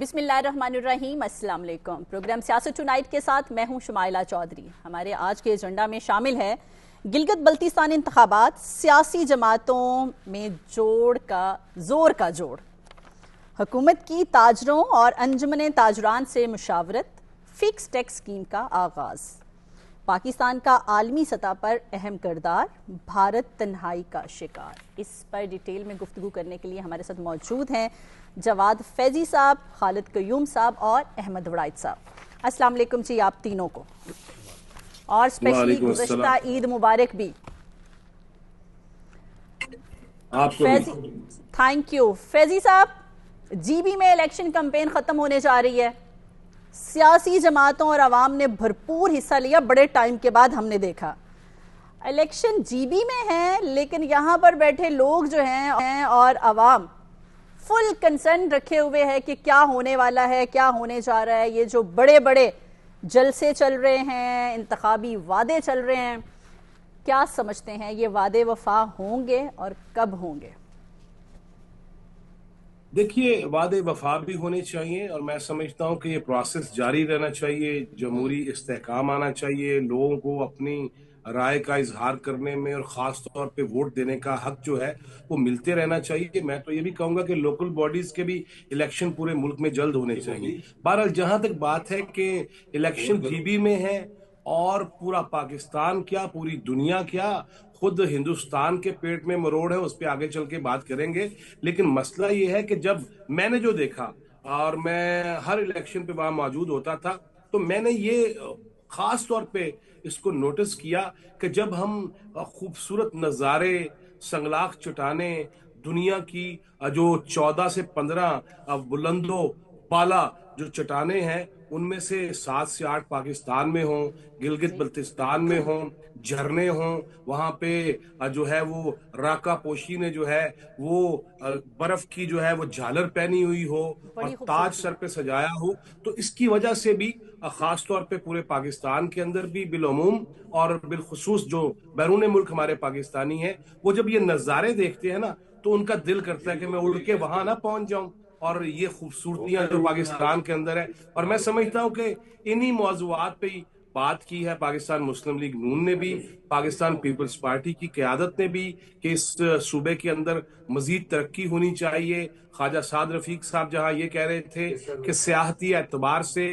بسم اللہ الرحمن الرحیم، السلام علیکم۔ پروگرام سیاست ٹونائٹ کے ساتھ میں ہوں شمائلہ چودھری۔ ہمارے آج کے ایجنڈا میں شامل ہے گلگت بلتستان انتخابات، سیاسی جماعتوں میں زور کا جوڑ، حکومت کی تاجروں اور انجمن تاجران سے مشاورت، فکس ٹیکس اسکیم کا آغاز، پاکستان کا عالمی سطح پر اہم کردار، بھارت تنہائی کا شکار۔ اس پر ڈیٹیل میں گفتگو کرنے کے لیے ہمارے ساتھ موجود ہیں جواد فیضی صاحب، خالد قیوم صاحب اور احمد وڑائد صاحب۔ السلام علیکم جی آپ تینوں کو، اور اسپیشلی گزشتہ عید مبارک بھی۔ تھینک یو فیضی صاحب۔ جی بی میں الیکشن کمپین ختم ہونے جا رہی ہے، سیاسی جماعتوں اور عوام نے بھرپور حصہ لیا، بڑے ٹائم کے بعد ہم نے دیکھا۔ الیکشن جی بی میں ہے لیکن یہاں پر بیٹھے لوگ جو ہیں اور عوام فل کنسرن رکھے ہوئے ہے کہ کیا ہونے والا ہے، کیا ہونے جا رہا ہے۔ یہ جو بڑے بڑے جلسے چل رہے ہیں، انتخابی وعدے چل رہے ہیں، کیا سمجھتے ہیں یہ وعدے وفا ہوں گے اور کب ہوں گے؟ دیکھیے، وعدے وفا بھی ہونے چاہیے اور میں سمجھتا ہوں کہ یہ پروسیس جاری رہنا چاہیے، جمہوری استحکام آنا چاہیے، لوگوں کو اپنی رائے کا اظہار کرنے میں اور خاص طور پہ ووٹ دینے کا حق جو ہے وہ ملتے رہنا چاہیے۔ میں تو یہ بھی کہوں گا کہ لوکل باڈیز کے بھی الیکشن پورے ملک میں جلد ہونے چاہیے۔ بہرحال جہاں تک بات ہے کہ الیکشن جی بی میں ہے اور پورا پاکستان کیا، پوری دنیا کیا، خود ہندوستان کے پیٹ میں مروڑ ہے، اس پہ آگے چل کے بات کریں گے۔ لیکن مسئلہ یہ ہے کہ جب میں نے جو دیکھا، اور میں ہر الیکشن پہ وہاں موجود ہوتا تھا، تو میں نے یہ خاص طور پہ اس کو نوٹس کیا کہ جب ہم خوبصورت نظارے، سنگلاخ چٹانیں، دنیا کی جو 14 سے 15 بلند و بالا جو چٹانیں ہیں، ان میں سے 7 سے 8 پاکستان میں ہوں، گلگت بلتستان میں ہوں، جھرنے ہوں، وہاں پہ جو ہے وہ راکا پوشی نے جو ہے وہ برف کی جو ہے وہ جھالر پہنی ہوئی ہو اور تاج سر پہ سجایا ہو، تو اس کی وجہ سے بھی خاص طور پہ پورے پاکستان کے اندر بھی بالعموم اور بالخصوص جو بیرون ملک ہمارے پاکستانی ہیں، وہ جب یہ نظارے دیکھتے ہیں نا تو ان کا دل کرتا ہے کہ میں اڑ کے وہاں نہ پہنچ جاؤں، اور یہ خوبصورتیاں جو پاکستان کے اندر ہے۔ اور میں سمجھتا ہوں کہ انہی موضوعات پہ بات کی ہے پاکستان مسلم لیگ نون نے بھی، پاکستان پیپلز پارٹی کی قیادت نے بھی، کہ اس صوبے کے اندر مزید ترقی ہونی چاہیے۔ خواجہ سعد رفیق صاحب جہاں یہ کہہ رہے تھے کہ سیاحتی اعتبار سے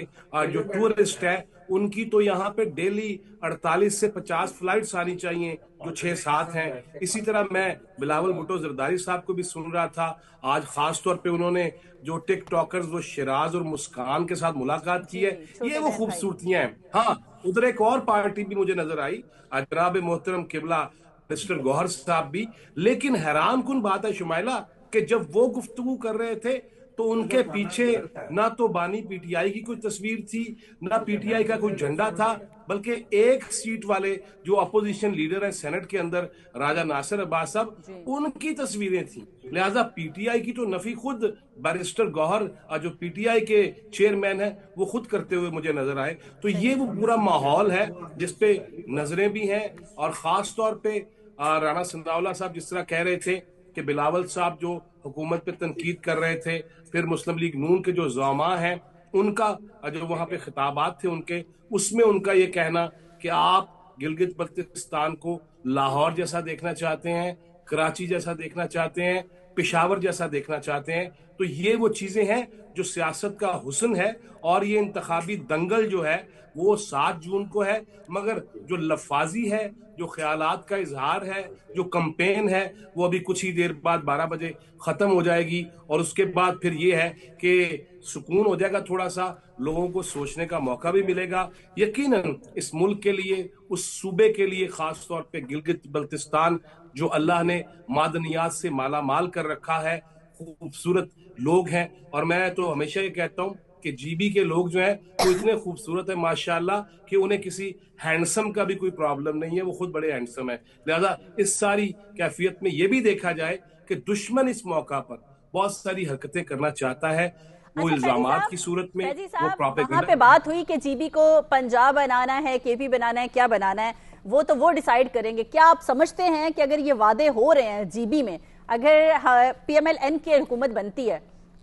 جو ٹورسٹ ہے ان کی تو یہاں پہ ڈیلی 48 سے 50 فلائٹس آنی چاہیے، جو 6-7 ہیں۔ اسی طرح میں بلاول بھٹو زرداری صاحب کو بھی سن رہا تھا، آج خاص طور پہ انہوں نے جو ٹک ٹاکرز وہ شیراز اور مسکان کے ساتھ ملاقات کی ہے، یہ وہ خوبصورتیاں ہیں۔ ہاں، ادھر ایک اور پارٹی بھی مجھے نظر آئی، جناب محترم قبلہ مسٹر گوہر صاحب بھی، لیکن حیران کن بات ہے شمائلہ کہ جب وہ گفتگو کر رہے تھے تو ان کے پیچھے نہ تو بانی پی ٹی آئی کی کوئی تصویر تھی، نہ پی ٹی آئی کا کوئی جھنڈا تھا، بلکہ ایک سیٹ والے جو اپوزیشن لیڈر ہیں سینٹ کے اندر، راجہ ناصر عباس صاحب، ان کی تصویریں تھیں۔ لہٰذا پی ٹی آئی کی تو نفی خود بیرسٹر گوہر جو پی ٹی آئی کے چیئرمین ہیں وہ خود کرتے ہوئے مجھے نظر آئے۔ تو یہ وہ پورا ماحول ہے جس پہ نظریں بھی ہیں، اور خاص طور پہ رانا ثناءاللہ صاحب جس طرح کہہ رہے تھے کہ بلاول صاحب جو حکومت پہ تنقید کر رہے تھے، پھر مسلم لیگ نون کے جو زعماء ہیں ان کا جو وہاں پہ خطابات تھے ان کے، اس میں ان کا یہ کہنا کہ آپ گلگت بلتستان کو لاہور جیسا دیکھنا چاہتے ہیں، کراچی جیسا دیکھنا چاہتے ہیں، پشاور جیسا دیکھنا چاہتے ہیں۔ تو یہ وہ چیزیں ہیں جو سیاست کا حسن ہے، اور یہ انتخابی دنگل جو ہے وہ 7 جون کو ہے، مگر جو لفاظی ہے، جو خیالات کا اظہار ہے، جو کمپین ہے، وہ ابھی کچھ ہی دیر بعد 12 بجے ختم ہو جائے گی، اور اس کے بعد پھر یہ ہے کہ سکون ہو جائے گا، تھوڑا سا لوگوں کو سوچنے کا موقع بھی ملے گا۔ یقیناً اس ملک کے لیے، اس صوبے کے لیے، خاص طور پہ گلگت بلتستان جو اللہ نے معدنیات سے مالا مال کر رکھا ہے، خوبصورت لوگ ہیں، اور میں تو ہمیشہ یہ کہتا ہوں کہ جی بی کے لوگ جو ہیں وہ اتنے خوبصورت ہیں ماشاءاللہ کہ انہیں کسی ہینڈسم کا بھی کوئی پرابلم نہیں ہے، وہ خود بڑے ہینڈسم ہیں۔ لہذا اس ساری کیفیت میں یہ بھی دیکھا جائے کہ دشمن اس موقع پر بہت ساری حرکتیں کرنا چاہتا ہے، وہ الزامات کی صورت میں، وہ وہاں پہ بات ہوئی کہ جی بی کو پنجاب بنانا ہے، کے پی بنانا ہے، کیا بنانا ہے، وہ ڈیسائیڈ کریں گے۔ کیا آپ سمجھتے ہیں کہ اگر یہ وعدے ہو رہے ہیں جی بی میں، اگر پی ایم ایل این کی حکومت بنتی ہے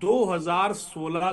2016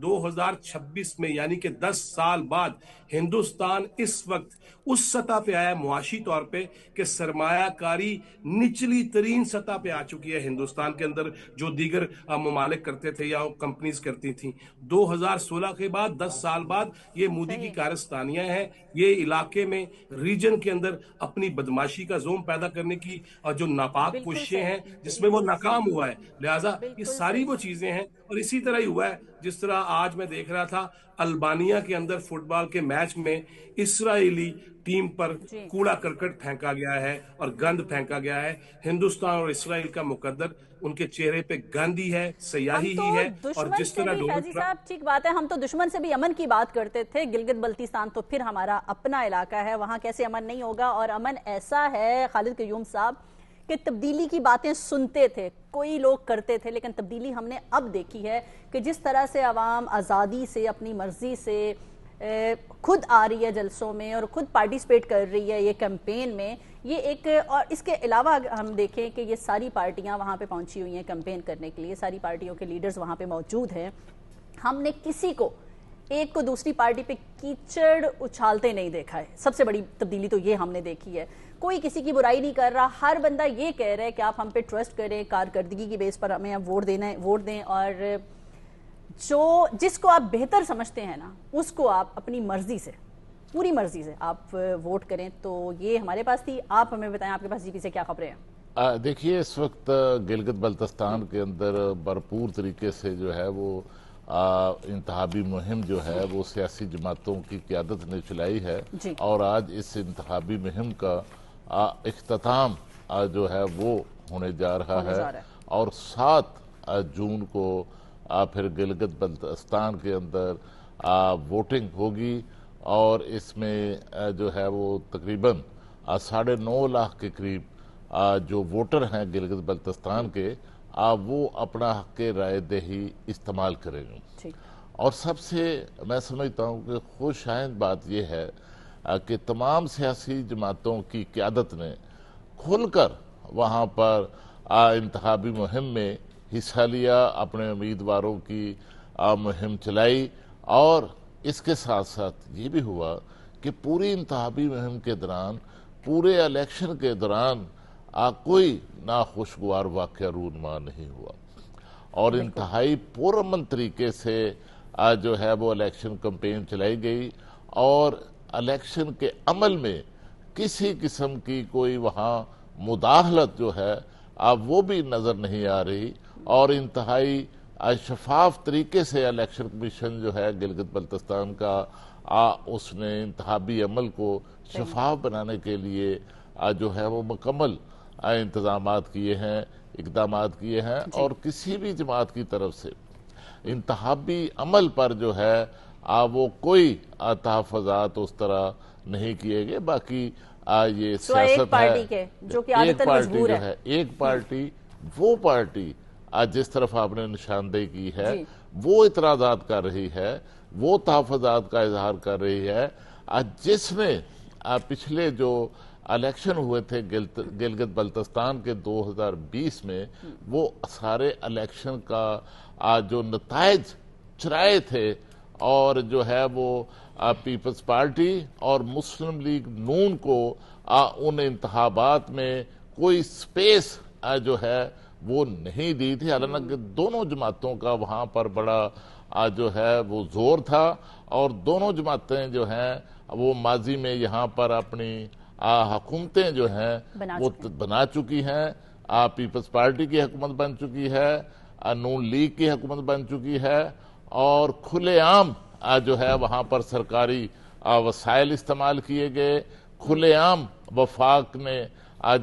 2026 میں یعنی کہ 10 سال بعد ہندوستان اس وقت اس سطح پہ آیا معاشی طور پہ کہ سرمایہ کاری نچلی ترین سطح پہ آ چکی ہے ہندوستان کے اندر، جو دیگر ممالک کرتے تھے یا کمپنیز کرتی تھیں۔ 2016 کے بعد 10 سال بعد یہ مودی کی کارستانیاں ہیں، یہ علاقے میں ریجن کے اندر اپنی بدماشی کا زوم پیدا کرنے کی جو ناپاک کوششیں ہیں جس میں وہ ناکام ہوا ہے، لہٰذا یہ ساری وہ چیزیں ہیں۔ اور اسی طرح ہی ہوا ہے جس طرح آج میں دیکھ رہا تھا البانیہ کے اندر فٹ بال کے میچ میں اسرائیلی ٹیم پر کوڑا کرکٹ پھینکا گیا ہے اور گند پھینکا گیا ہے۔ ہندوستان اور اسرائیل کا مقدر ان کے چہرے پہ گاندھی ہے، سیاہی ہی ہے، اور جس طرح فیضی صاحب ٹھیک بات ہے، ہم تو دشمن سے بھی امن کی بات کرتے تھے، گلگت بلتستان تو پھر ہمارا اپنا علاقہ ہے، وہاں کیسے امن نہیں ہوگا؟ اور امن ایسا ہے خالد قیوم صاحب کہ تبدیلی کی باتیں سنتے تھے، کوئی لوگ کرتے تھے، لیکن تبدیلی ہم نے اب دیکھی ہے کہ جس طرح سے عوام آزادی سے اپنی مرضی سے خود آ رہی ہے جلسوں میں اور خود پارٹیسپیٹ کر رہی ہے یہ کیمپین میں، یہ ایک اور اس کے علاوہ ہم دیکھیں کہ یہ ساری پارٹیاں وہاں پہ پہنچی ہوئی ہیں کیمپین کرنے کے لیے، ساری پارٹیوں کے لیڈرز وہاں پہ موجود ہیں، ہم نے کسی کو ایک کو دوسری پارٹی پہ کیچڑ اچھالتے نہیں دیکھا ہے۔ سب سے بڑی تبدیلی تو یہ ہم نے دیکھی ہے، کوئی کسی کی برائی نہیں کر رہا، ہر بندہ یہ کہہ رہا ہے کہ آپ ہم پہ ٹرسٹ کریں، کارکردگی کی بیس پر ہمیں ووٹ دیں، اور جس کو آپ بہتر سمجھتے ہیں نا اس کو آپ اپنی مرضی سے، پوری مرضی سے آپ ووٹ کریں۔ تو یہ ہمارے پاس تھی، آپ ہمیں بتائیں آپ کے پاس جی پی سے کیا خبریں ہیں؟ دیکھیے اس وقت گلگت بلتستان کے اندر بھرپور طریقے سے جو ہے وہ انتخابی مہم جو ہے وہ سیاسی جماعتوں کی قیادت نے چلائی ہے، اور آج اس انتخابی مہم کا اختتام جو ہے وہ ہونے جا رہا ہے، اور 7 جون کو پھر گلگت بلتستان کے اندر ووٹنگ ہوگی، اور اس میں جو ہے وہ تقریباً 9.5 لاکھ کے قریب جو ووٹر ہیں گلگت بلتستان کے، وہ اپنا حق رائے دہی استعمال کریں گے۔ اور سب سے میں سمجھتا ہوں کہ خوش آئند بات یہ ہے کہ تمام سیاسی جماعتوں کی قیادت نے کھل کر وہاں پر انتخابی مہم میں حصہ لیا، اپنے امیدواروں کی مہم چلائی، اور اس کے ساتھ ساتھ یہ بھی ہوا کہ پوری انتخابی مہم کے دوران، پورے الیکشن کے دوران کوئی ناخوشگوار واقعہ رونما نہیں ہوا، اور انتہائی پرامن طریقے سے جو ہے وہ الیکشن کمپین چلائی گئی، اور الیکشن کے عمل میں کسی قسم کی کوئی وہاں مداخلت جو ہے وہ بھی نظر نہیں آ رہی، اور انتہائی شفاف طریقے سے الیکشن کمیشن جو ہے گلگت بلتستان کا اس نے انتخابی عمل کو شفاف بنانے کے لیے جو ہے وہ مکمل انتظامات کیے ہیں، اقدامات کیے ہیں، اور کسی بھی جماعت کی طرف سے انتخابی عمل پر جو ہے وہ کوئی تحفظات اس طرح نہیں کیے گئے۔ باقی یہ سیاست ہے، ایک پارٹی جو ہے، ایک پارٹی، وہ پارٹی جس طرف آپ نے نشاندہی کی ہے وہ اعتراضات کر رہی ہے، وہ تحفظات کا اظہار کر رہی ہے، جس نے پچھلے جو الیکشن ہوئے تھے گلگت بلتستان کے 2020 میں، وہ سارے الیکشن کا جو نتائج چرائے تھے، اور جو ہے وہ پیپلز پارٹی اور مسلم لیگ نون کو ان انتخابات میں کوئی سپیس جو ہے وہ نہیں دی تھی، حالانکہ دونوں جماعتوں کا وہاں پر بڑا جو ہے وہ زور تھا، اور دونوں جماعتیں جو ہیں وہ ماضی میں یہاں پر اپنی حکومتیں جو ہیں وہ بنا چکی ہیں۔ پیپلز پارٹی کی حکومت بن چکی ہے، نون لیگ کی حکومت بن چکی ہے، اور کھلے عام جو ہے وہاں پر سرکاری وسائل استعمال کیے گئے، کھلے عام وفاق نے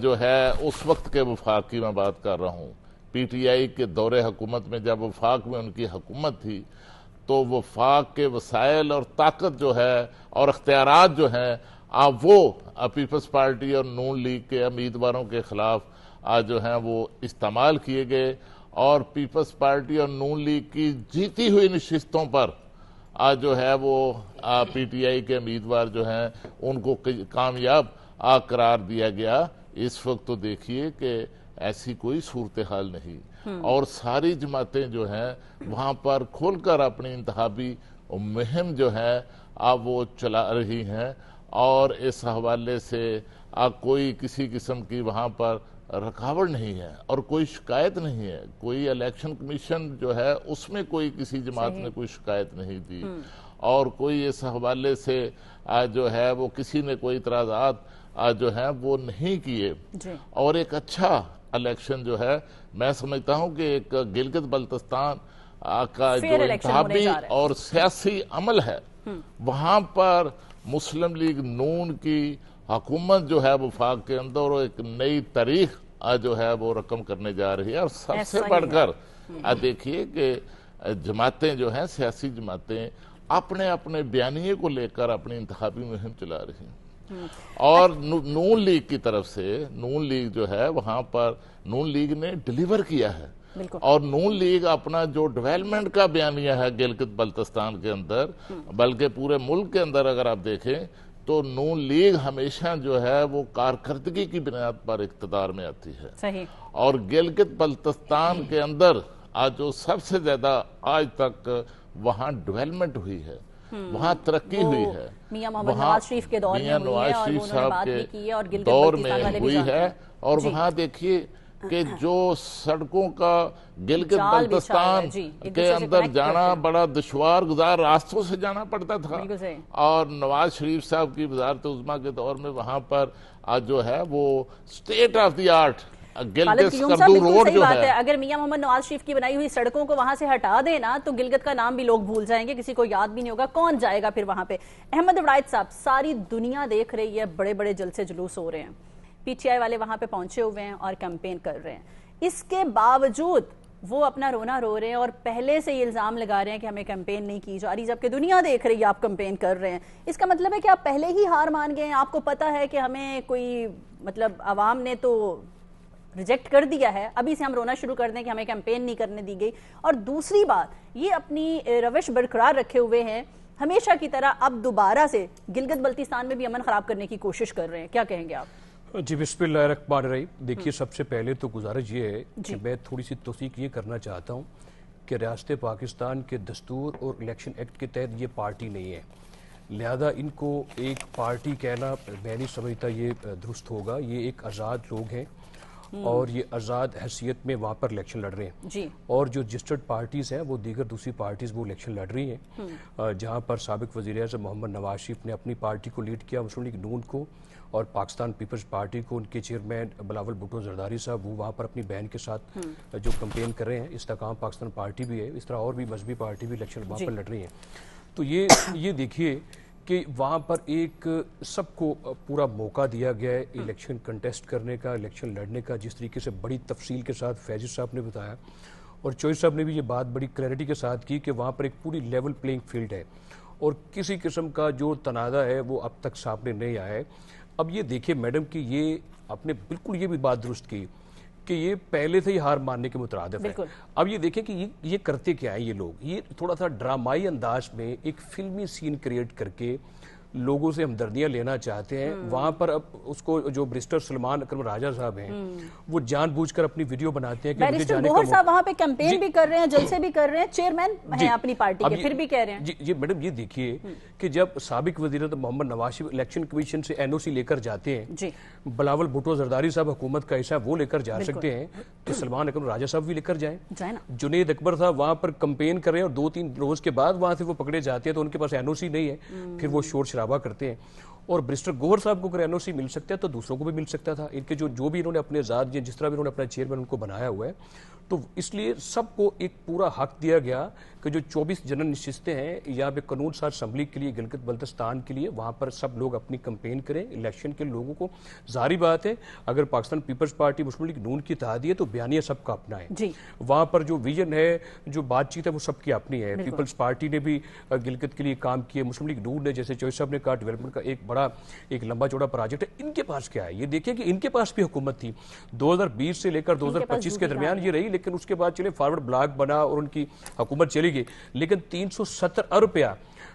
جو ہے اس وقت کے وفاق کی میں بات کر رہا ہوں، پی ٹی آئی کے دور حکومت میں جب وفاق میں ان کی حکومت تھی، تو وفاق کے وسائل اور طاقت جو ہے اور اختیارات جو ہیں وہ پیپلز پارٹی اور نون لیگ کے امیدواروں کے خلاف جو ہیں وہ استعمال کیے گئے، اور پیپلز پارٹی اور نون لیگ کی جیتی ہوئی نشستوں پر جو ہے وہ پی ٹی آئی کے امیدوار جو ہیں ان کو کامیاب قرار دیا گیا۔ اس وقت تو دیکھیے کہ ایسی کوئی صورتحال نہیں، اور ساری جماعتیں جو ہیں وہاں پر کھول کر اپنی انتخابی مہم جو ہے اب وہ چلا رہی ہیں، اور اس حوالے سے کوئی کسی قسم کی وہاں پر رکاوٹ نہیں ہے اور کوئی شکایت نہیں ہے. کوئی الیکشن کمیشن جو ہے اس میں کوئی کسی جماعت نے کوئی شکایت نہیں دی، اور کوئی اس حوالے سے جو ہے وہ کسی نے کوئی اعتراضات جو ہیں وہ نہیں کیے. اور ایک اچھا الیکشن جو ہے میں سمجھتا ہوں کہ ایک گلگت بلتستان کا جو انتخابی اور سیاسی عمل ہے وہاں پر مسلم لیگ نون کی حکومت جو ہے وفاق کے اندر ایک نئی تاریخ جو ہے وہ رقم کرنے جا رہی ہے. اور سب سے بڑھ کر دیکھیے کہ جماعتیں جو ہیں سیاسی جماعتیں اپنے اپنے بیانیے کو لے کر اپنی انتخابی مہم چلا رہی ہیں. اور نون لیگ کی طرف سے نون لیگ جو ہے وہاں پر نون لیگ نے ڈیلیور کیا ہے، اور نون لیگ اپنا جو ڈیولپمنٹ کا بیانیہ ہے گلگت بلتستان کے اندر بلکہ پورے ملک کے اندر اگر آپ دیکھیں تو نون لیگ ہمیشہ جو ہے وہ کارکردگی کی بنیاد پر اقتدار میں آتی ہے. اور گلگت بلتستان کے اندر آج جو سب سے زیادہ آج تک وہاں ڈیولپمنٹ ہوئی ہے، وہاں ترقی ہوئی ہے، میاں محمد نواز شریف کے دور میں ہوئی ہے اور انہوں نے بات بھی کی ہے اور گلگت دور بلتستان والے بھی ہوئی ہے. اور وہاں دیکھیے کہ جو سڑکوں کا گلگت بلتستان کے اندر جانا بڑا دشوار گزار راستوں سے جانا پڑتا تھا، اور نواز شریف صاحب کی وزارت عظمیٰ کے دور میں وہاں پر آج جو ہے وہ state of the art Gilgit Skardu road جو ہے. اگر میاں محمد نواز شریف کی بنائی ہوئی سڑکوں کو وہاں سے ہٹا دینا تو گلگت کا نام بھی لوگ بھول جائیں گے، کسی کو یاد بھی نہیں ہوگا، کون جائے گا پھر وہاں پہ. احمد عبرائد صاحب، ساری دنیا دیکھ رہی ہے، بڑے بڑے جلسے جلوس ہو رہے ہیں، پی ٹی آئی والے وہاں پہ پہنچے ہوئے ہیں اور کیمپین کر رہے ہیں، اس کے باوجود وہ اپنا رونا رو رہے ہیں اور پہلے سے یہ الزام لگا رہے ہیں کہ ہمیں کیمپین نہیں کی جا رہی، جبکہ دنیا دیکھ رہی ہے آپ کیمپین کر رہے ہیں. اس کا مطلب ہے کہ آپ پہلے ہی ہار مان گئے ہیں، آپ کو پتا ہے کہ ہمیں کوئی مطلب عوام نے تو ریجیکٹ کر دیا ہے، ابھی سے ہم رونا شروع کر دیں کہ ہمیں کیمپین نہیں کرنے دی گئی. اور دوسری بات، یہ اپنی روش برقرار رکھے ہوئے ہیں ہمیشہ کی طرح، اب دوبارہ سے گلگت بلتستان میں بھی امن خراب کرنے کی کوشش کر رہے ہیں، کیا کہیں گے آپ؟ جی بسم اللہ الرحمن الرحیم. دیکھیے سب سے پہلے تو گزارش یہ ہے کہ میں تھوڑی سی توثیق یہ کرنا چاہتا ہوں کہ ریاست پاکستان کے دستور اور الیکشن ایکٹ کے تحت یہ پارٹی نہیں ہے، لہذا ان کو ایک پارٹی کہنا میں نہیں سمجھتا یہ درست ہوگا. یہ ایک آزاد لوگ ہیں اور یہ آزاد حیثیت میں وہاں پر الیکشن لڑ رہے ہیں، اور جو رجسٹرڈ پارٹیز ہیں وہ دیگر دوسری پارٹیز وہ الیکشن لڑ رہی ہیں. جہاں پر سابق وزیر اعظم محمد نواز شریف نے اپنی پارٹی کو لیڈ کیا، مسلم لیگ نون کو، اور پاکستان پیپلز پارٹی کو ان کے چیئرمین بلاول بھٹو زرداری صاحب وہ وہاں پر اپنی بہن کے ساتھ جو کمپین کر رہے ہیں. استحکام پاکستان پارٹی بھی ہے، اس طرح اور بھی مذہبی پارٹی بھی الیکشن وہاں پر لڑ رہی ہیں. تو یہ دیکھیے کہ وہاں پر ایک سب کو پورا موقع دیا گیا ہے الیکشن کنٹیسٹ کرنے کا، الیکشن لڑنے کا، جس طریقے سے بڑی تفصیل کے ساتھ فیض صاحب نے بتایا اور چوہدری صاحب نے بھی یہ بات بڑی کلیئرٹی کے ساتھ کی کہ وہاں پر ایک پوری لیول پلینگ فیلڈ ہے اور کسی قسم کا جو تنازع ہے وہ اب تک سامنے نہیں آیا ہے. اب یہ دیکھیں میڈم کہ یہ آپ نے بالکل یہ بھی بات درست کی کہ یہ پہلے سے ہی ہار ماننے کے مترادف ہے. اب یہ دیکھیں کہ یہ کرتے کیا ہیں یہ لوگ، یہ تھوڑا سا ڈرامائی انداز میں ایک فلمی سین کریٹ کر کے لوگوں سے ہمدردیاں لینا چاہتے ہیں. وہاں پر اب اس کو جو برسٹر سلمان اکرم راجہ صاحب ہیں وہ جان بوجھ کر اپنی ویڈیو بناتے ہیں کہ مجھے جانے کا گوہر صاحب وہاں پہ کیمپین بھی کر رہے ہیں، جلسے بھی کر رہے ہیں، چیئرمین ہیں اپنی پارٹی کے، پھر بھی کہہ رہے ہیں. جی میڈم یہ دیکھیے کہ جب سابق وزیر اعظم محمد نواز شریف الیکشن کمیشن سے این او سی لے کر جاتے ہیں، بلاول بھٹو زرداری صاحب حکومت کا حصہ وہ لے کر جا سکتے ہیں تو سلمان اکرم راجہ صاحب بھی لے کر جائیں. جنید اکبر صاحب وہاں پر کمپین کر رہے ہیں اور 2-3 روز کے بعد وہاں سے وہ پکڑے جاتے ہیں تو ان کے پاس این او سی نہیں ہے، پھر وہ شور شرابہ کرتے ہیں. اور برسٹر گوہر صاحب کو اگر این او سی مل سکتا ہے تو دوسروں کو بھی مل سکتا تھا. ان کے جو بھی انہوں نے اپنے ذات جس طرح بھی انہوں نے اپنا چیئرمین ان کو بنایا ہوا ہے، تو اس لیے سب کو ایک پورا حق دیا گیا کہ جو 24 جنرل نشستیں ہیں یا پہ قانون ساز اسمبلی کے لیے گلگت بلتستان کے لیے وہاں پر سب لوگ اپنی کمپین کریں الیکشن کے لوگوں کو. ظاہری بات ہے اگر پاکستان پیپلز پارٹی مسلم لیگ نون کی اتحادی ہے تو بیانیہ سب کا اپنا ہے، وہاں پر جو ویژن ہے جو بات چیت ہے وہ سب کی اپنی ہے. پیپلز پارٹی نے بھی گلگت کے لیے کام کیے، مسلم لیگ نون نے جیسے چوہدری صاحب نے کہا ڈیولپمنٹ کا ایک بڑا ایک لمبا چوڑا پروجیکٹ ہے. ان کے پاس کیا ہے یہ دیکھیں کہ ان کے پاس بھی حکومت تھی 2020 سے لے کر 2025 کے درمیان یہ رہی، لیکن اس کے بعد چلے فارورڈ بلاک بنا اور ان کی حکومت چلی گئی، لیکن 370 ارب روپیہ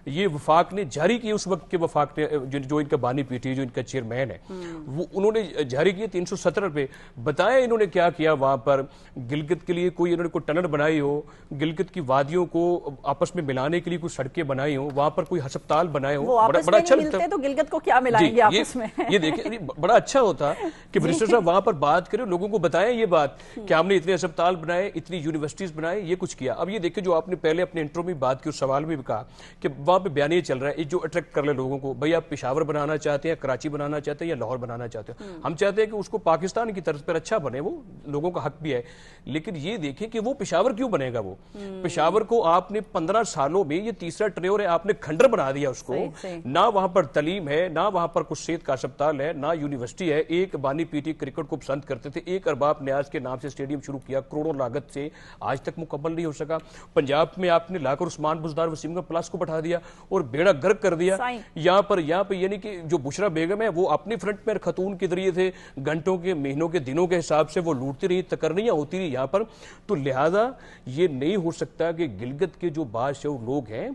یہ وفاق نے جاری کی، اس وقت کے وفاق نے جو ان کا بانی پی ٹی، جو ان کا چیئرمین ہے، وہ انہوں نے جاری کیے 370 روپے۔ بتائیں انہوں نے کیا کیا وہاں پر؟ گلگت کے لیے کوئی انہوں نے کوئی ٹنل بنائی ہو، گلگت کی وادیوں کو آپس میں ملانے کے لیے کوئی سڑکیں بنائی ہوں، وہاں پر کوئی ہسپتال بنائے ہوں، بڑا اچھا لگتا ہے۔ تو گلگت کو کیا ملائیں گے آپس میں؟ یہ دیکھیں بڑا اچھا ہوتا کہ منسٹر صاحب وہاں پر بات کریں، لوگوں کو بتائیں یہ بات کہ ہم نے اتنے ہسپتال بنائے، اتنی یونیورسٹیز بنائے، یہ کچھ کیا۔ اب یہ دیکھیں جو آپ نے پہلے اپنے انٹرو میں بات کی اور سوال میں بھی کہا کہ وہاں پہ بیان یہ چل رہا ہے جو اٹریکٹ کر لے لوگوں کو، بھئی آپ پشاور بنانا چاہتے ہیں، کراچی بنانا چاہتے ہیں یا لاہور بنانا چاہتے ہیں، ہم چاہتے ہیں کہ اس کو پاکستان کی طرز پر اچھا بنے، وہ لوگوں کا حق بھی ہے، لیکن یہ دیکھیں کہ وہ پشاور کیوں بنے گا؟ وہ پشاور کو آپ نے 15 سالوں میں، یہ تیسرا ٹریور ہے، آپ نے کھنڈر بنا دیا اس کو، نہ وہاں پر تعلیم ہے، نہ وہاں پر کچھ صحت کا اسپتال ہے، نہ یونیورسٹی ہے۔ ایک بانی پی ٹی کرکٹ کو پسند کرتے تھے، 1 ارباب نیاز کے نام سے اسٹیڈیم شروع کیا، کروڑوں لاگت سے، آج تک مکمل نہیں ہو سکا۔ پنجاب میں آپ نے لا کر عثمان بزدار وسیم کا پلاس کو بٹھا دیا اور بیڑا گرک کر دیا۔ یہاں پر یعنی کہ جو بشرا بیگم ہے وہ اپنی فرنٹ میں خاتون کے ذریعے سے گھنٹوں کے، مہینوں کے، دنوں کے حساب سے وہ لوٹتی رہی، تکرنیاں ہوتی رہی یہاں پر۔ تو لہذا یہ نہیں ہو سکتا کہ گلگت کے جو بادشاہ لوگ ہیں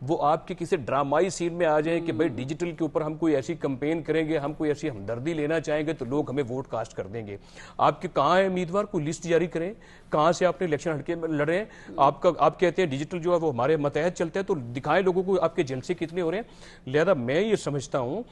وہ آپ کے کسی ڈرامائی سین میں آ جائیں کہ بھائی ڈیجیٹل کے اوپر ہم کوئی ایسی کمپین کریں گے، ہم کوئی ایسی ہمدردی لینا چاہیں گے تو لوگ ہمیں ووٹ کاسٹ کر دیں گے۔ آپ کے کہاں ہے امیدوار؟ کوئی لسٹ جاری کریں، کہاں سے آپ نے الیکشن ہٹ کے لڑے ہیں؟ آپ کہتے ہیں ڈیجیٹل جو ہے وہ ہمارے متحد چلتے ہیں، تو دکھائیں لوگوں کو آپ کے جلسے کتنے ہو رہے ہیں۔ لہذا میں یہ سمجھتا ہوں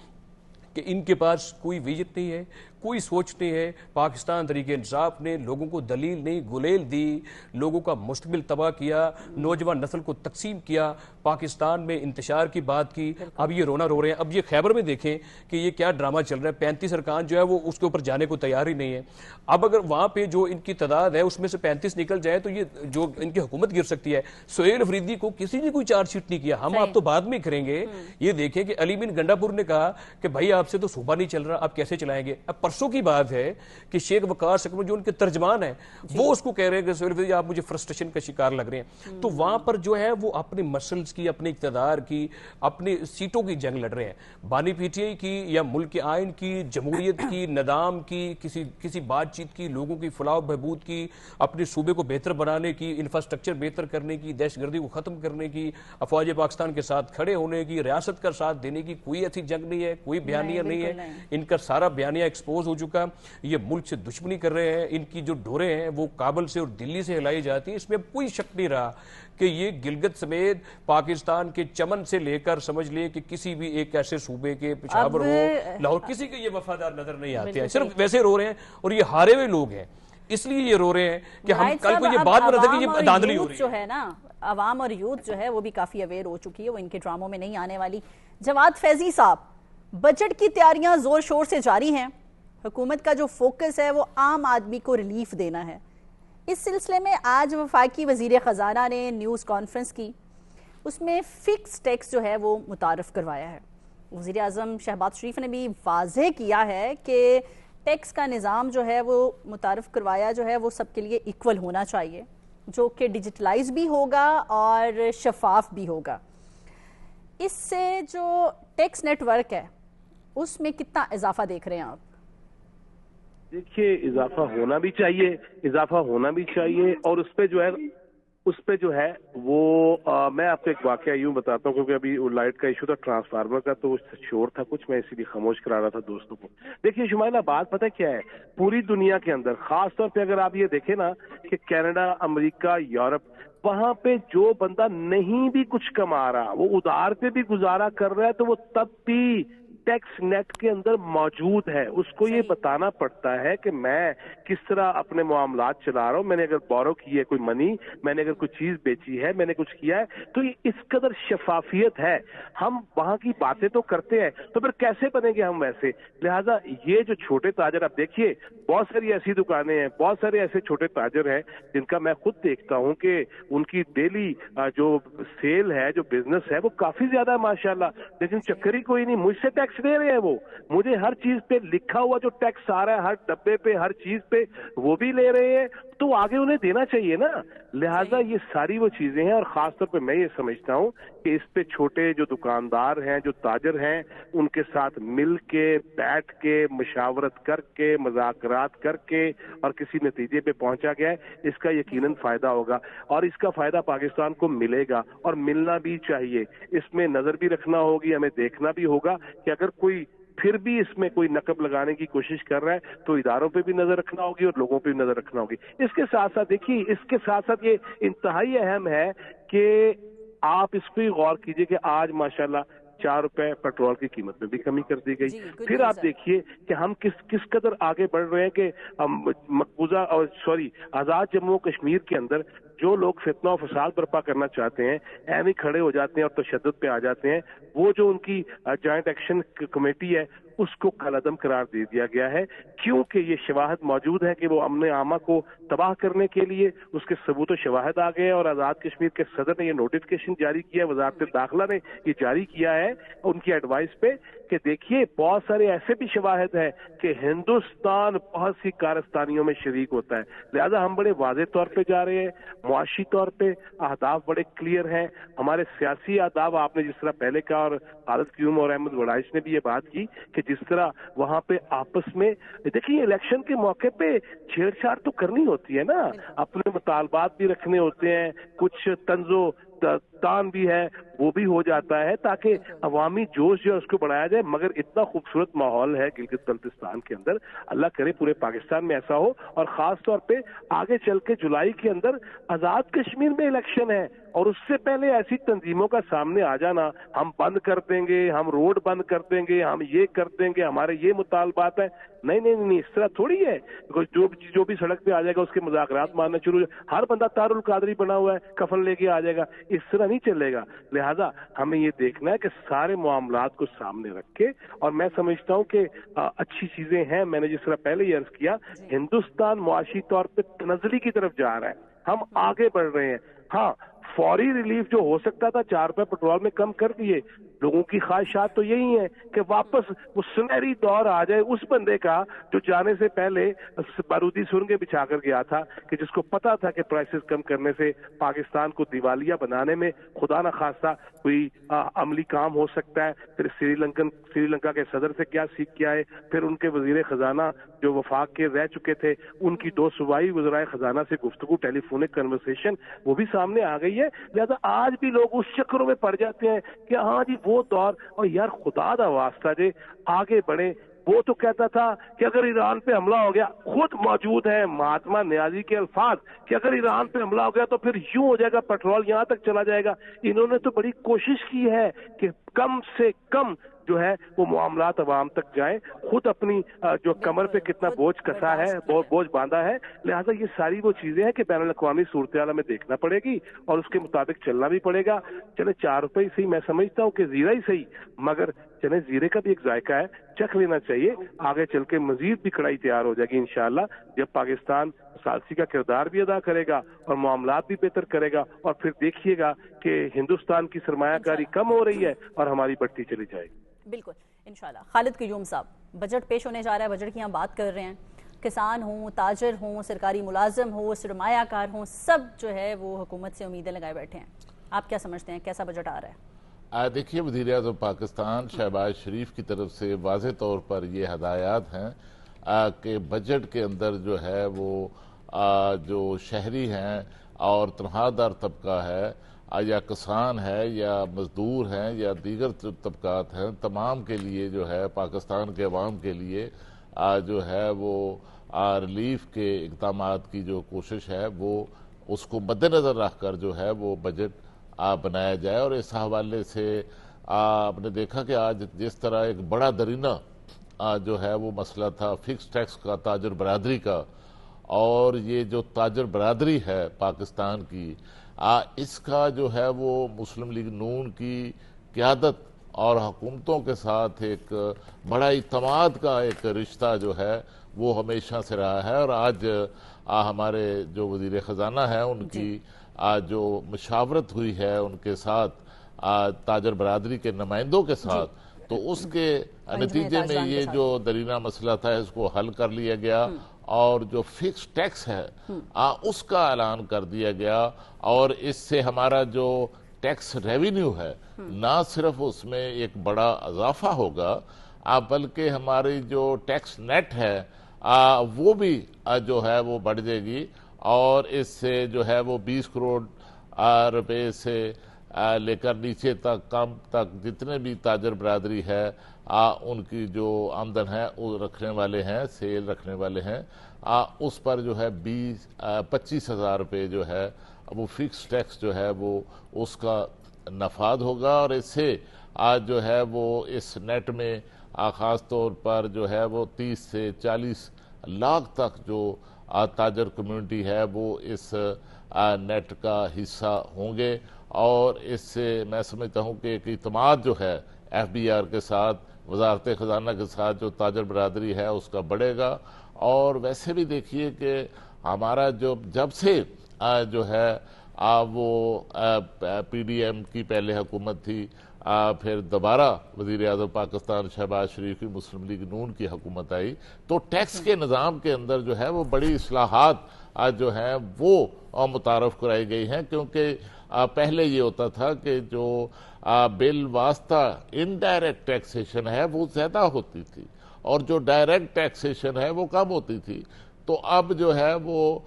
کہ ان کے پاس کوئی ویژن نہیں ہے، کوئی سوچ نہیں ہے۔ پاکستان تحریک انصاف نے لوگوں کو دلیل نہیں گلیل دی، لوگوں کا مستقبل تباہ کیا، نوجوان نسل کو تقسیم کیا، پاکستان میں انتشار کی بات کی، اب یہ رونا رو رہے ہیں۔ اب یہ خیبر میں دیکھیں کہ یہ کیا ڈرامہ چل رہا ہے، 35 ارکان جو ہے وہ اس کے اوپر جانے کو تیار ہی نہیں ہے۔ اب اگر وہاں پہ جو ان کی تعداد ہے اس میں سے 35 نکل جائے تو یہ جو ان کی حکومت گر سکتی ہے۔ سہیل افریدی کو کسی نے کوئی چارج شیٹ نہیں کیا، ہم آپ تو بعد میں کریں گے۔ یہ دیکھیں کہ علی بن گنڈا پور نے کہا کہ بھائی آپ سے تو صوبہ نہیں چل رہا، آپ کیسے چلائیں گے؟ اب پرسوں کی بات ہے کہ شیخ وقار اکمل جو ان کے ترجمان ہیں وہ اس کو کہہ رہے ہیں کہ سہیل افریدی آپ مجھے فرسٹریشن کا شکار لگ رہے ہیں۔ تو وہاں پر جو ہے وہ اپنے مسلز کی، اپنے اقتدار کی، اپنی سیٹوں کی جنگ لڑ رہے ہیں۔ بانی پی ٹی آئی کی یا ملک کے آئین کی، جمہوریت کی، نظام کی، کسی بات چیت کی، لوگوں کی فلاح و بہبود کی، اپنے صوبے کو بہتر بنانے کی، انفراسٹرکچر بہتر کرنے کی، دہشت گردی کو ختم کرنے کی، افواج پاکستان کے ساتھ کھڑے ہونے کی، ریاست کا ساتھ دینے کی کوئی ایسی جنگ نہیں ہے، کوئی بیانیہ نہیں ہے۔ ان کا سارا بیانیہ ایکسپوز ہو چکا۔ یہ ملک سے دشمنی کر رہے ہیں، ان کی جو ڈوریں ہیں وہ کابل سے اور دلی سے ہلائی جاتی ہیں۔ اس میں کوئی شک نہیں رہا کہ یہ گلگت سمیت پاکستان کے چمن سے لے کر سمجھ لیں کہ کسی بھی ایک ایسے صوبے کے، پشاور ہو، لاہور، کسی کے یہ وفادار نظر نہیں آتے ہیں، صرف ویسے رو رہے ہیں اور یہ ہارے ہوئے لوگ ہیں، اس لیے یہ رو رہے ہیں کہ ہم کل کو یہ بات بنا تھا کہ یہ دھاندلی ہو رہی ہے۔ جو ہے نا عوام اور یوتھ جو ہے وہ بھی کافی اویئر ہو چکی ہے، وہ ان کے ڈراموں میں نہیں آنے والی۔ جواد فیضی صاحب، بجٹ کی تیاریاں زور شور سے جاری ہیں، حکومت کا جو فوکس ہے وہ عام آدمی کو ریلیف دینا ہے۔ اس سلسلے میں آج وفاقی وزیر خزانہ نے نیوز کانفرنس کی، اس میں فکس ٹیکس جو ہے وہ متعارف کروایا ہے۔ وزیر اعظم شہباز شریف نے بھی واضح کیا ہے کہ ٹیکس کا نظام جو ہے وہ متعارف کروایا جو ہے وہ سب کے لیے ایکول ہونا چاہیے، جو کہ ڈیجیٹلائز بھی ہوگا اور شفاف بھی ہوگا۔ اس سے جو ٹیکس نیٹ ورک ہے اس میں کتنا اضافہ دیکھ رہے ہیں آپ؟ دیکھیے اضافہ ہونا بھی چاہیے اور اس پہ جو ہے وہ میں آپ کو ایک واقعہ یوں بتاتا ہوں، کیونکہ ابھی لائٹ کا ایشو تھا ٹرانسفارمر کا تو شور تھا کچھ، میں اسی لیے خاموش کرا رہا تھا دوستوں کو۔ دیکھیے شمائلہ، بات پتہ کیا ہے، پوری دنیا کے اندر خاص طور پہ اگر آپ یہ دیکھیں نا کہ کینیڈا، امریکہ، یورپ، وہاں پہ جو بندہ نہیں بھی کچھ کما رہا، وہ ادھار پہ بھی گزارا کر رہا ہے تو وہ تب بھی ٹیکس نیٹ کے اندر موجود ہے۔ اس کو یہ بتانا پڑتا ہے کہ میں کس طرح اپنے معاملات چلا رہا ہوں، میں نے اگر بورو کی ہے کوئی منی، میں نے اگر کوئی چیز بیچی ہے، میں نے کچھ کیا ہے، تو یہ اس قدر شفافیت ہے۔ ہم وہاں کی باتیں تو کرتے ہیں تو پھر کیسے بنیں گے ہم ویسے؟ لہٰذا یہ جو چھوٹے تاجر، آپ دیکھیے بہت ساری ایسی دکانیں ہیں، بہت سارے ایسے چھوٹے تاجر ہیں جن کا میں خود دیکھتا ہوں کہ ان کی ڈیلی جو سیل ہے، جو بزنس ہے وہ کافی زیادہ ہے ماشاءاللہ، لیکن چکر ہی کوئی نہیں، مجھ سے ٹیکس دے رہے ہیں وہ، مجھے ہر چیز پہ لکھا ہوا جو ٹیکس آ رہا ہے، ہر ڈبے پہ، ہر چیز پہ وہ بھی لے رہے ہیں، تو آگے انہیں دینا چاہیے نا۔ لہٰذا یہ ساری وہ چیزیں ہیں، اور خاص طور پہ میں یہ سمجھتا ہوں کہ اس پہ چھوٹے جو دکاندار ہیں، جو تاجر ہیں، ان کے ساتھ مل کے بیٹھ کے مشاورت کر کے مذاکرات کر کے اور کسی نتیجے پہ پہنچا گیا ہے، اس کا یقیناً فائدہ ہوگا، اور اس کا فائدہ پاکستان کو ملے گا اور ملنا بھی چاہیے۔ اس میں نظر بھی رکھنا ہوگی، ہمیں دیکھنا بھی ہوگا کہ اگر کوئی پھر بھی اس میں کوئی نقب لگانے کی کوشش کر رہا ہے تو اداروں پہ بھی نظر رکھنا ہوگی اور لوگوں پہ بھی نظر رکھنا ہوگی۔ اس کے ساتھ ساتھ دیکھیے، اس کے ساتھ ساتھ یہ انتہائی اہم ہے کہ آپ اس پہ غور کیجئے کہ آج ماشاءاللہ 4 روپے پیٹرول کی قیمت میں بھی کمی کر دی گئی۔ پھر آپ دیکھیے کہ ہم کس قدر آگے بڑھ رہے ہیں کہ مقبوضہ آزاد جموں کشمیر کے اندر جو لوگ فتنہ و فساد برپا کرنا چاہتے ہیں ایم ہی کھڑے ہو جاتے ہیں اور تشدد پہ آ جاتے ہیں۔ وہ جو ان کی جوائنٹ ایکشن کمیٹی ہے اس کو کالعدم قرار دے دیا گیا ہے، کیونکہ یہ شواہد موجود ہے کہ وہ امن عامہ کو تباہ کرنے کے لیے اس کے ثبوت و شواہد آ گئے، اور آزاد کشمیر کے صدر نے یہ نوٹیفکیشن جاری کیا ہے، وزارت داخلہ نے یہ جاری کیا ہے ان کی ایڈوائس پہ کہ دیکھیے بہت سارے ایسے بھی شواہد ہیں کہ ہندوستان بہت سی کارستانیوں میں شریک ہوتا ہے۔ لہذا ہم بڑے واضح طور پہ جا رہے ہیں، معاشی طور پہ اہداف بڑے کلیئر ہیں، ہمارے سیاسی اہداف آپ نے جس طرح پہلے کہا، اور خالد قیوم اور احمد وڑائش نے بھی یہ بات کی کہ جس طرح وہاں پہ آپس میں دیکھیے الیکشن کے موقع پہ چھیڑ چھاڑ تو کرنی ہوتی ہے نا، اپنے مطالبات بھی رکھنے ہوتے ہیں، کچھ طنز و تان بھی ہے وہ بھی ہو جاتا ہے تاکہ عوامی جوش جو ہے اس کو بڑھایا جائے۔ مگر اتنا خوبصورت ماحول ہے گلگت بلتستان کے اندر، اللہ کرے پورے پاکستان میں ایسا ہو، اور خاص طور پہ آگے چل کے جولائی کے اندر آزاد کشمیر میں الیکشن ہے، اور اس سے پہلے ایسی تنظیموں کا سامنے آ جانا، ہم بند کر دیں گے، ہم روڈ بند کر دیں گے، ہم یہ کر دیں گے، ہمارے یہ مطالبات ہیں، نہیں، اس طرح تھوڑی ہے۔ جو بھی سڑک پہ آ جائے گا اس کے مذاکرات ماننا شروع، ہر بندہ تار القادری بنا ہوا ہے کفن لے کے آ جائے گا، اس طرح نہیں چلے گا۔ لہذا ہمیں یہ دیکھنا ہے کہ سارے معاملات کو سامنے رکھ کے، اور میں سمجھتا ہوں کہ اچھی چیزیں ہیں، میں نے جس طرح پہلے یہ عرض کیا، ہندوستان معاشی طور پہ تنزلی کی طرف جا رہا ہے، ہم آگے بڑھ رہے ہیں۔ ہاں، فوری ریلیف جو ہو سکتا تھا 4 روپے پیٹرول میں کم کر دیے، لوگوں کی خواہشات تو یہی ہیں کہ واپس وہ سنہری دور آ جائے اس بندے کا جو جانے سے پہلے بارودی سرنگیں بچھا کر گیا تھا، کہ جس کو پتا تھا کہ پرائسز کم کرنے سے پاکستان کو دیوالیہ بنانے میں خدا نہ خواستہ کوئی عملی کام ہو سکتا ہے۔ پھر سری لنکا کے صدر سے کیا سیکھ کے آئے، پھر ان کے وزیر خزانہ جو وفاق کے رہ چکے تھے ان کی 2 صوبائی وزرائے خزانہ سے گفتگو، ٹیلی فونک کنورسیشن، وہ بھی سامنے آ گئی ہے۔ لہذا آج بھی لوگ اس چکروں میں پڑ جاتے ہیں کہ ہاں جی وہ دور، اور یار خدا دا واسطہ جی آگے بڑھے۔ وہ تو کہتا تھا کہ اگر ایران پہ حملہ ہو گیا، خود موجود ہے مہاتما نیازی کے الفاظ کہ اگر ایران پہ حملہ ہو گیا تو پھر یوں ہو جائے گا، پیٹرول یہاں تک چلا جائے گا۔ انہوں نے تو بڑی کوشش کی ہے کہ کم سے کم جو ہے وہ معاملات عوام تک جائیں، خود اپنی جو کمر پہ کتنا بوجھ کسا ہے، بوجھ باندھا ہے۔ لہٰذا یہ ساری وہ چیزیں ہیں کہ بین الاقوامی صورتحال میں دیکھنا پڑے گی اور اس کے مطابق چلنا بھی پڑے گا۔ چلے 4 روپے ہی صحیح، میں سمجھتا ہوں کہ زیرہ ہی صحیح، مگر چلے زیرے کا بھی ایک ذائقہ ہے، چکھ لینا چاہیے۔ آگے چل کے مزید بھی کڑائی تیار ہو جائے گی انشاءاللہ، جب پاکستان ثالثی کا کردار بھی ادا کرے گا اور معاملات بھی بہتر کرے گا، اور پھر دیکھیے گا کہ ہندوستان کی سرمایہ کاری کم ہو رہی ہے اور ہماری بڑھتی چلی جائے گی۔ بالکل انشاءاللہ۔ خالد قیوم صاحب، بجٹ پیش ہونے جا رہا ہے، بجٹ کی ہم بات کر رہے ہیں، کسان ہوں، تاجر ہوں، سرکاری ملازم ہوں، سرمایہ کار ہوں، سب جو ہے وہ حکومت سے امیدیں لگائے بیٹھے ہیں۔ آپ کیا سمجھتے ہیں کیسا بجٹ آ رہا ہے؟ دیکھیے، وزیر اعظم پاکستان شہباز شریف کی طرف سے واضح طور پر یہ ہدایات ہیں کہ بجٹ کے اندر جو ہے وہ جو شہری ہیں اور تنخواہ دار طبقہ ہے یا کسان ہے یا مزدور ہیں یا دیگر طبقات ہیں، تمام کے لیے جو ہے پاکستان کے عوام کے لیے جو ہے وہ ریلیف کے اقدامات کی جو کوشش ہے وہ اس کو مد نظر رکھ کر جو ہے وہ بجٹ بنایا جائے۔ اور اس حوالے سے آپ نے دیکھا کہ آج جس طرح ایک بڑا درینہ جو ہے وہ مسئلہ تھا فکس ٹیکس کا تاجر برادری کا، اور یہ جو تاجر برادری ہے پاکستان کی، اس کا جو ہے وہ مسلم لیگ نون کی قیادت اور حکومتوں کے ساتھ ایک بڑا اعتماد کا ایک رشتہ جو ہے وہ ہمیشہ سے رہا ہے۔ اور آج ہمارے جو وزیر خزانہ ہیں ان کی جو مشاورت ہوئی ہے ان کے ساتھ تاجر برادری کے نمائندوں کے ساتھ، تو اس کے نتیجے میں یہ جو درینہ مسئلہ تھا اس کو حل کر لیا گیا، اور جو فکس ٹیکس ہے اس کا اعلان کر دیا گیا، اور اس سے ہمارا جو ٹیکس ریونیو ہے نہ صرف اس میں ایک بڑا اضافہ ہوگا بلکہ ہماری جو ٹیکس نیٹ ہے وہ بھی جو ہے وہ بڑھ جائے گی، اور اس سے جو ہے وہ 20 کروڑ روپے سے لے کر نیچے تک کم تک جتنے بھی تاجر برادری ہے ان کی جو آمدن ہے وہ رکھنے والے ہیں، سیل رکھنے والے ہیں، اس پر جو ہے 25,000 روپے جو ہے وہ فکس ٹیکس جو ہے وہ اس کا نفاذ ہوگا، اور اس سے جو ہے وہ اس نیٹ میں خاص طور پر جو ہے وہ 30 سے 40 لاکھ تک جو تاجر کمیونٹی ہے وہ اس نیٹ کا حصہ ہوں گے، اور اس سے میں سمجھتا ہوں کہ ایک اعتماد جو ہے ایف بی آر کے ساتھ، وزارت خزانہ کے ساتھ جو تاجر برادری ہے اس کا بڑھے گا۔ اور ویسے بھی دیکھیے کہ ہمارا جب سے جو ہے وہ پی ڈی ایم کی پہلے حکومت تھی، پھر دوبارہ وزیر اعظم پاکستان شہباز شریف کی مسلم لیگ نون کی حکومت آئی، تو ٹیکس کے نظام کے اندر جو ہے وہ بڑی اصلاحات جو ہیں وہ متعارف کرائی گئی ہیں، کیونکہ پہلے یہ ہوتا تھا کہ جو بالواسطہ انڈائریکٹ ٹیکسیشن ہے وہ زیادہ ہوتی تھی، اور جو ڈائریکٹ ٹیکسیشن ہے وہ کم ہوتی تھی، تو اب جو ہے وہ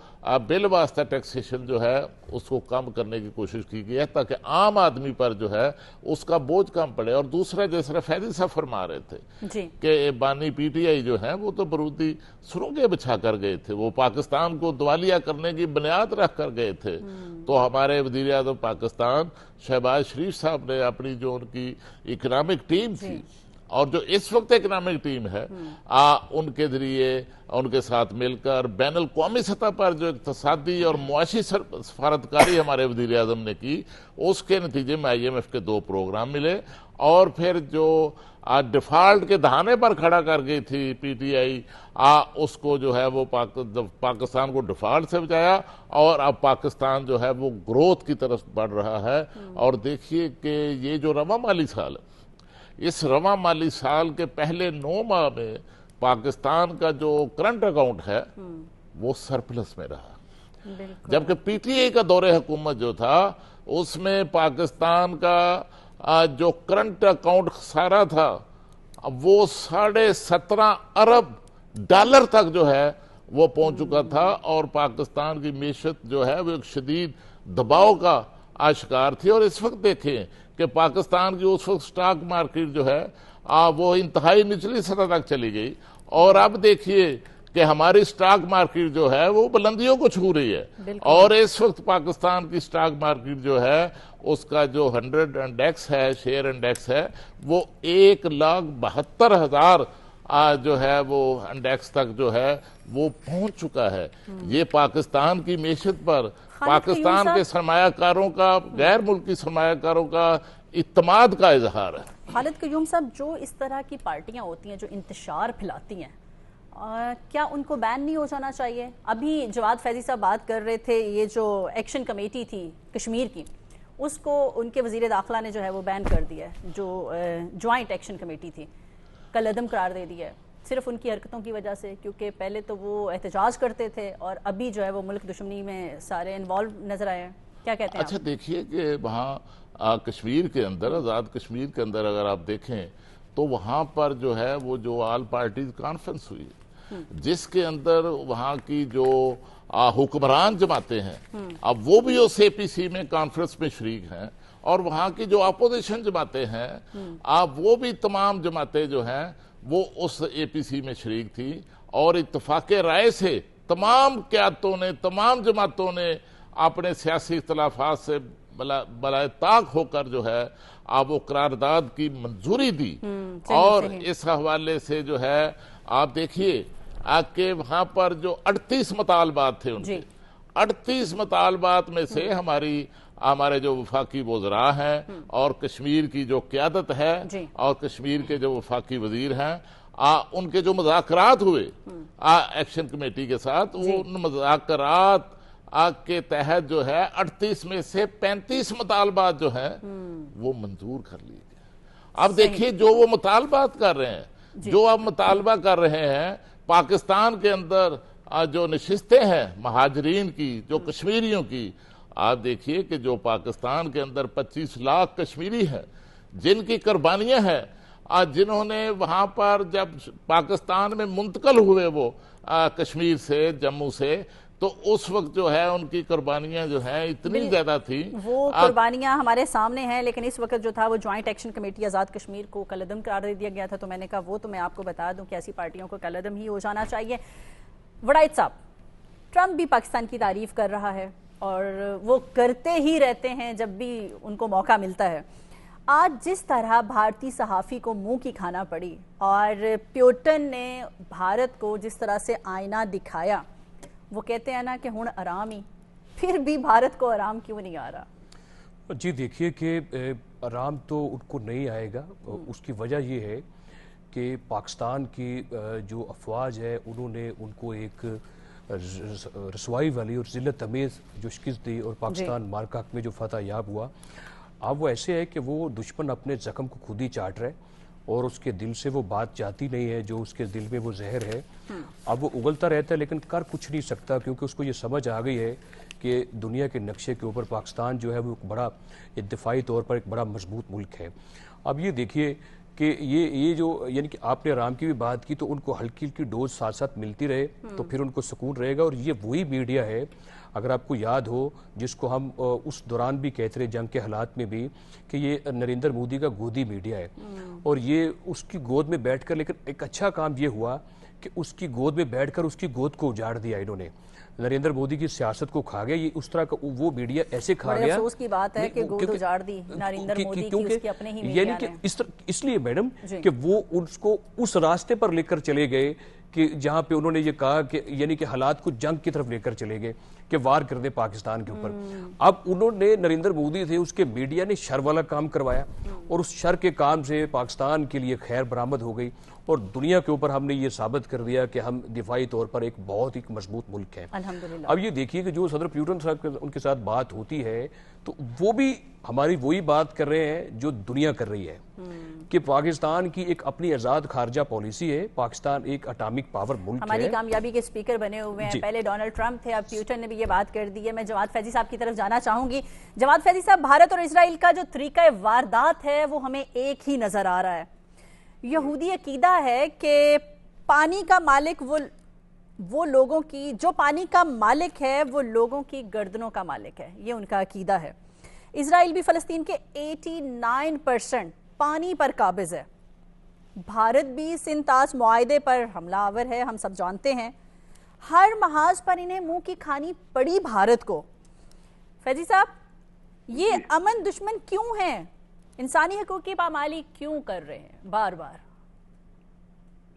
بالواسطہ ٹیکسیشن جو ہے اس کو کم کرنے کی کوشش کی گئی ہے تاکہ عام آدمی پر جو ہے اس کا بوجھ کم پڑے۔ اور دوسرا جس طرح فیضی صاحب فرما رہے تھے کہ بانی پی ٹی آئی جو ہیں وہ تو برودی سرنگیں بچھا کر گئے تھے، وہ پاکستان کو دیوالیہ کرنے کی بنیاد رکھ کر گئے تھے، تو ہمارے وزیر اعظم پاکستان شہباز شریف صاحب نے اپنی جو ان کی اکنامک ٹیم تھی اور جو اس وقت اکنامک ٹیم ہے ان کے ذریعے ان کے ساتھ مل کر بین الاقوامی سطح پر جو اقتصادی اور معاشی سفارتکاری ہمارے وزیر اعظم نے کی، اس کے نتیجے میں آئی ایم ایف کے 2 پروگرام ملے، اور پھر جو ڈیفالٹ کے دہانے پر کھڑا کر گئی تھی پی ٹی آئی، اس کو جو ہے وہ پاکستان کو ڈیفالٹ سے بچایا، اور اب پاکستان جو ہے وہ گروتھ کی طرف بڑھ رہا ہے۔ اور دیکھیے کہ یہ جو رواں مالی سال ہے، اس رواں مالی سال کے پہلے 9 ماہ میں پاکستان کا جو کرنٹ اکاؤنٹ ہے وہ سرپلس میں رہا، جبکہ پی ٹی آئی کا دور حکومت جو تھا اس میں پاکستان کا جو کرنٹ اکاؤنٹ خسارہ تھا وہ 17.5 ارب ڈالر تک جو ہے وہ پہنچ چکا تھا، اور پاکستان کی معیشت جو ہے وہ ایک شدید دباؤ کا شکار تھی۔ اور اس وقت دیکھیں کہ پاکستان کی اس وقت سٹاک مارکیٹ جو ہے وہ انتہائی نچلی سطح تک چلی گئی، اور اب دیکھیے کہ ہماری سٹاک مارکیٹ جو ہے وہ بلندیوں کو چھو رہی ہے، اور اس وقت پاکستان کی سٹاک مارکیٹ جو ہے اس کا جو 100 انڈیکس ہے، شیئر انڈیکس ہے، وہ 1,72,000 جو ہے وہ انڈیکس تک جو ہے وہ پہنچ چکا ہے۔ یہ پاکستان کی معیشت پر پاکستان کے سرمایہ کاروں کا، غیر ملکی سرمایہ کاروں کا اعتماد کا اظہار ہے۔ خالد قیوم صاحب، جو اس طرح کی پارٹیاں ہوتی ہیں جو انتشار پھیلاتی ہیں، کیا ان کو بین نہیں ہو جانا چاہیے؟ ابھی جواد فیضی صاحب بات کر رہے تھے، یہ جو ایکشن کمیٹی تھی کشمیر کی، اس کو ان کے وزیر داخلہ نے جو ہے وہ بین کر دیا ہے، جو جوائنٹ ایکشن کمیٹی تھی، کل عدم قرار دے دیا ہے، صرف ان کی حرکتوں کی وجہ سے، کیونکہ پہلے تو وہ احتجاج کرتے تھے اور ابھی جو ہے وہ ملک دشمنی میں سارے انوالو نظر آئے ہیں۔ کیا کہتے ہیں؟ اچھا دیکھیے کہ وہاں کشمیر کے اندر، آزاد کشمیر کے اندر اگر آپ دیکھیں تو وہاں پر جو ہے وہ جو آل پارٹیز کانفرنس ہوئی، جس کے اندر وہاں کی جو حکمران جماعتیں ہیں اب وہ بھی اس اے پی سی میں کانفرنس میں شریک ہیں، اور وہاں کی جو اپوزیشن جماعتیں ہیں وہ بھی تمام جماعتیں جو ہیں وہ اس اے پی سی میں شریک تھی، اور اتفاق رائے سے تمام قیادتوں نے، تمام جماعتوں نے اپنے سیاسی اختلافات سے بلائے طاق ہو کر جو ہے وہ قرارداد کی منظوری دی۔ اور اس حوالے سے جو ہے آپ دیکھیے کہ وہاں پر جو 38 مطالبات تھے ان کے 38 مطالبات میں سے ہمارے جو وفاقی وزراء ہیں اور کشمیر کی جو قیادت ہے اور کشمیر کے جو وفاقی وزیر ہیں، ان کے جو مذاکرات ہوئے ایکشن کمیٹی کے ساتھ، وہ ان مذاکرات کے تحت جو ہے 38 میں سے 35 مطالبات جو ہیں وہ منظور کر لیے گئے۔ اب دیکھیے جو وہ مطالبات کر رہے ہیں، جو اب مطالبہ کر رہے ہیں، پاکستان کے اندر جو نشستیں ہیں مہاجرین کی، جو کشمیریوں کی، آپ دیکھیے کہ جو پاکستان کے اندر 25 لاکھ کشمیری ہیں جن کی قربانیاں ہیں، جنہوں نے وہاں پر جب پاکستان میں منتقل ہوئے وہ کشمیر سے، جموں سے، تو اس وقت جو ہے ان کی قربانیاں جو ہیں اتنی زیادہ تھیں. وہ قربانیاں ہمارے سامنے ہیں، لیکن اس وقت جو تھا وہ joint action committee Azad Kashmir کو کالعدم قرار دے دیا گیا تھا، تو میں نے کہا وہ تو میں آپ کو بتا دوں کہ ایسی پارٹیوں کو کالعدم ہی ہو جانا چاہیے. وڑائچ صاحب، ٹرمپ بھی پاکستان کی تعریف کر رہا ہے اور وہ کرتے ہی رہتے ہیں جب بھی ان کو موقع ملتا ہے. آج جس طرح بھارتی صحافی کو منہ کی کھانا پڑی اور پیوٹن نے بھارت کو جس طرح سے آئینہ دکھایا، وہ کہتے ہیں نا کہ ہن آرام ہی، پھر بھی بھارت کو آرام کیوں نہیں آ رہا؟ جی دیکھیے کہ آرام تو ان کو نہیں آئے گا. اس کی وجہ یہ ہے کہ پاکستان کی جو افواج ہے انہوں نے ان کو ایک رسوائی والی اور ذلت امیز جو شکست دی، اور پاکستان مارکا حق میں جو فتح یاب ہوا. اب وہ ایسے ہے کہ وہ دشمن اپنے زخم کو خود ہی چاٹ رہے اور اس کے دل سے وہ بات جاتی نہیں ہے جو اس کے دل میں وہ زہر ہے. اب وہ اگلتا رہتا ہے لیکن کر کچھ نہیں سکتا، کیونکہ اس کو یہ سمجھ آ گئی ہے کہ دنیا کے نقشے کے اوپر پاکستان جو ہے وہ ایک بڑا دفاعی طور پر ایک بڑا مضبوط ملک ہے. اب یہ دیکھیے کہ یہ جو یعنی کہ آپ نے آرام کی بھی بات کی، تو ان کو ہلکی ہلکی ڈوز ساتھ ساتھ ملتی رہے تو پھر ان کو سکون رہے گا. اور یہ وہی میڈیا ہے، اگر آپ کو یاد ہو، جس کو ہم اس دوران بھی کہتے رہے جنگ کے حالات میں بھی، کہ یہ نریندر مودی کا گودی میڈیا ہے. اور یہ اس کی گود میں بیٹھ کر، لیکن ایک اچھا کام یہ ہوا کہ اس کی گود میں بیٹھ کر اس کی گود کو اجاڑ دیا انہوں نے. نریندر مودی کی سیاست کو کھا گیا. یہ اس طرح کا وہ میڈیا ایسے کھا گیا. افسوس کی بات ہے کہ گود اجاڑ دی نریندر مودی کی اس کے اپنے ہی میڈیا نے. یعنی کہ اس لیے میڈم کہ وہ اس کو اس راستے پر لے کر چلے گئے کہ جہاں پہ انہوں نے یہ کہا کہ یعنی کہ حالات کو جنگ کی طرف لے کر چلے گئے کہ وار کر دے پاکستان کے اوپر. اب انہوں نے نریندر مودی تھے، اس کے میڈیا نے شر والا کام کروایا اور اس شر کے کام سے پاکستان کے لیے خیر برآمد ہو گئی اور دنیا کے اوپر ہم نے یہ ثابت کر دیا کہ ہم دفاعی طور پر ایک بہت ہی مضبوط ملک ہے. اب یہ دیکھیے کہ جو صدر پیوٹن صاحب ان کے ساتھ بات ہوتی ہے تو وہ بھی ہماری وہی بات کر رہے ہیں جو دنیا کر رہی ہے کہ پاکستان کی ایک اپنی آزاد خارجہ پالیسی ہے. پاکستان ایک اٹامک پاور ملک ہے. ہماری کامیابی کے سپیکر بنے ہوئے ہیں. پہلے ڈونلڈ ٹرمپ تھے، اب پیوٹن نے بھی یہ بات کر دی ہے. میں جواد فیضی صاحب کی طرف جانا چاہوں گی. جواد فیضی صاحب، بھارت اور اسرائیل کا جو طریقہ واردات ہے وہ ہمیں ایک ہی نظر آ رہا ہے. یہودی عقیدہ ہے کہ پانی کا مالک وہ لوگوں کی، جو پانی کا مالک ہے وہ لوگوں کی گردنوں کا مالک ہے. یہ ان کا عقیدہ ہے. اسرائیل بھی فلسطین کے 89% پانی پر قابض ہے. بھارت بھی سنتاس معاہدے پر حملہ آور ہے، ہم سب جانتے ہیں. ہر محاذ پر انہیں منہ کی کھانی پڑی بھارت کو. فیضی صاحب، یہ امن دشمن کیوں ہیں؟ انسانی حقوق کی پامالی کیوں کر رہے ہیں بار بار؟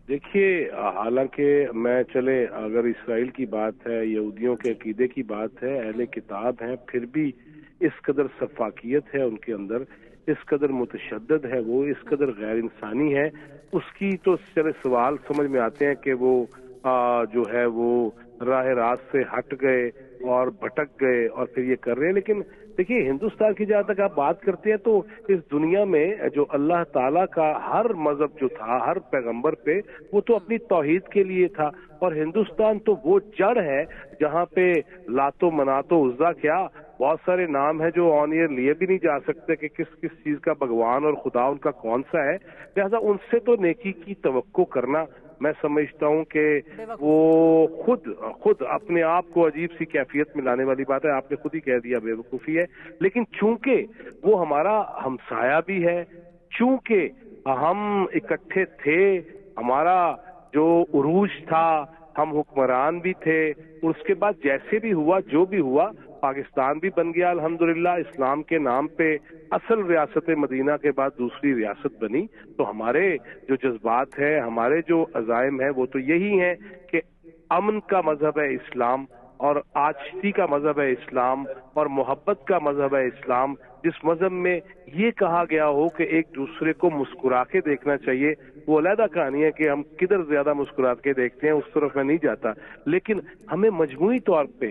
دیکھیے، حالانکہ میں چلے اگر اسرائیل کی بات ہے، یہودیوں کے عقیدے کی بات ہے، اہل کتاب ہیں، پھر بھی اس قدر سفاکیت ہے ان کے اندر، اس قدر متشدد ہے، وہ اس قدر غیر انسانی ہے. اس کی تو چلے سوال سمجھ میں آتے ہیں کہ وہ جو ہے وہ راہ راست سے ہٹ گئے اور بھٹک گئے اور پھر یہ کر رہے ہیں. لیکن دیکھیے، ہندوستان کی جہاں تک آپ بات کرتے ہیں تو اس دنیا میں جو اللہ تعالیٰ کا ہر مذہب جو تھا، ہر پیغمبر پہ، وہ تو اپنی توحید کے لیے تھا. اور ہندوستان تو وہ جڑ ہے جہاں پہ لات و منات و عزا، کیا بہت سارے نام ہیں جو آن ایئر لیے بھی نہیں جا سکتے کہ کس کس چیز کا بھگوان اور خدا ان کا کون سا ہے. لہذا ان سے تو نیکی کی توقع کرنا، میں سمجھتا ہوں کہ وہ خود اپنے آپ کو عجیب سی کیفیت میں لانے والی بات ہے. آپ نے خود ہی کہہ دیا بے وقوفی ہے. لیکن چونکہ وہ ہمارا ہمسایہ بھی ہے، چونکہ ہم اکٹھے تھے، ہمارا جو عروج تھا، ہم حکمران بھی تھے، اور اس کے بعد جیسے بھی ہوا، جو بھی ہوا، پاکستان بھی بن گیا الحمدللہ اسلام کے نام پہ. اصل ریاست مدینہ کے بعد دوسری ریاست بنی. تو ہمارے جو جذبات ہیں، ہمارے جو عزائم ہیں، وہ تو یہی ہیں کہ امن کا مذہب ہے اسلام، اور آشتی کا مذہب ہے اسلام، اور محبت کا مذہب ہے اسلام. جس مذہب میں یہ کہا گیا ہو کہ ایک دوسرے کو مسکرا کے دیکھنا چاہیے. وہ علیحدہ کہانی ہے کہ ہم کدھر زیادہ مسکرا کے دیکھتے ہیں، اس طرف میں نہیں جاتا. لیکن ہمیں مجموعی طور پہ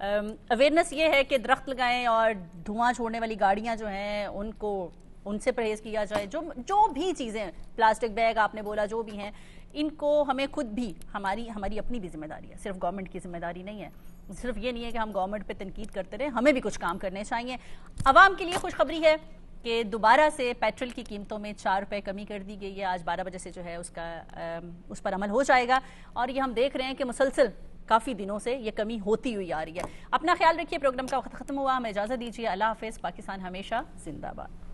اویئرنیس یہ ہے کہ درخت لگائیں اور دھواں چھوڑنے والی گاڑیاں جو ہیں ان سے پرہیز کیا جائے. جو بھی چیزیں پلاسٹک بیگ آپ نے بولا جو بھی ہیں ان کو ہمیں خود بھی ہماری اپنی بھی ذمہ داری ہے, صرف گورنمنٹ کی ذمہ داری نہیں ہے. صرف یہ نہیں ہے کہ ہم گورنمنٹ پہ تنقید کرتے رہیں, ہمیں بھی کچھ کام کرنے چاہیے. عوام کے لیے خوشخبری ہے کہ دوبارہ سے پیٹرول کی قیمتوں میں 4 روپے کمی کر دی گئی ہے. آج 12 بجے سے جو ہے اس پر عمل ہو جائے گا اور یہ ہم دیکھ رہے ہیں کہ مسلسل کافی دنوں سے یہ کمی ہوتی ہوئی آ رہی ہے. اپنا خیال رکھیے. پروگرام کا وقت ختم ہوا, ہمیں اجازت دیجیے. اللہ حافظ. پاکستان ہمیشہ زندہ باد.